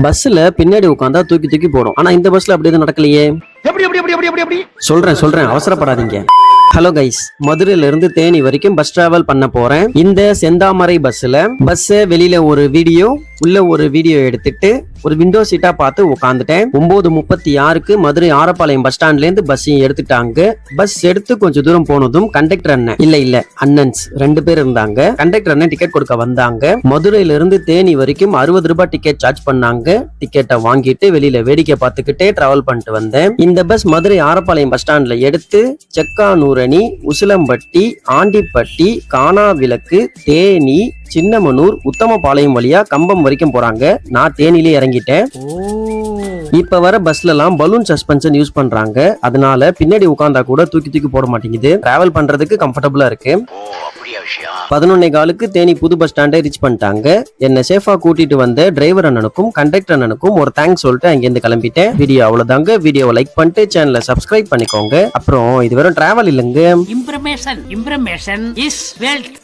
பஸ்ல பின்னாடி உட்காந்தா தூக்கி தூக்கி போடும். ஆனா இந்த பஸ்ல அப்படி எதுவும் நடக்கலையே. சொல்றேன் அவசரப்படாதீங்க. ஹலோ கைஸ், மதுரையில இருந்து தேனி வரைக்கும் பஸ் டிராவல் பண்ண போறேன். இந்த செந்தாமரை பஸ்ல வெளியில ஒரு வீடியோ உள்ள ஒரு வீடியோ எடுத்துட்டு ஒரு விண்டோ சீட்டா பார்த்து உட்காந்துட்டேன். 9:36க்கு மதுரை ஆரப்பாளையம் பஸ் ஸ்டாண்ட்ல இருந்து பஸ் எடுத்துட்டாங்க. பஸ் எடுத்து கொஞ்சம் தூரம் போனதும் கண்டக்டர் அண்ணன் இல்ல அண்ணன்ஸ் 2 பேர் இருந்தாங்க. கண்டக்டர் அண்ணன் டிக்கெட் கொடுக்க வந்தாங்க. மதுரையில இருந்து தேனி வரைக்கும் 60 ரூபாய் டிக்கெட் சார்ஜ் பண்ணாங்க. டிக்கெட்டை வாங்கிட்டு வெளியில வேடிக்கை பார்த்துக்கிட்டே டிராவல் பண்ணிட்டு வந்தேன். இந்த பஸ் மதுரை ஆரப்பாளையம் பஸ் ஸ்டாண்ட்ல எடுத்து செக்கானூரணி, உசிலம்பட்டி, ஆண்டிப்பட்டி, காணாவிளக்கு, தேனி, சின்னமனூர், உத்தமபாளையம் வழியா கம்பம் வரைக்கும் போறாங்க. நான் தேனிலே இறங்கிட்டேன். இப்ப வர பஸ்ல எல்லாம் பலூன் சஸ்பென்ஷன் யூஸ் பண்றாங்க. அதனால பின்னாடி உட்கார்ந்தா கூட தூக்கி தூக்கி போட மாட்டேங்குது. டிராவல் பண்றதுக்கு கம்ஃபர்டபுளா இருக்கு. 11:15க்கு தேனி புது பஸ் ஸ்டாண்டை ரீச் பண்ணிட்டாங்க. என்ன சேஃபா கூட்டிட்டு வந்த டிரைவர் அண்ணனுக்கும் கண்டக்டர் அண்ணனுக்கும் ஒரு தேங்க்ஸ் சொல்லிட்டு அங்கிருந்து கிளம்பிட்டேன். வீடியோ அவ்வளவுதாங்க. வீடியோவை லைக் பண்ணிட்டு சேனலை சப்ஸ்கிரைப் பண்ணிக்கோங்க. அப்புறம் இது வெறும் டிராவல் இல்லைங்க, இம்ப்ரமேஷன் இஸ் வெல்த்.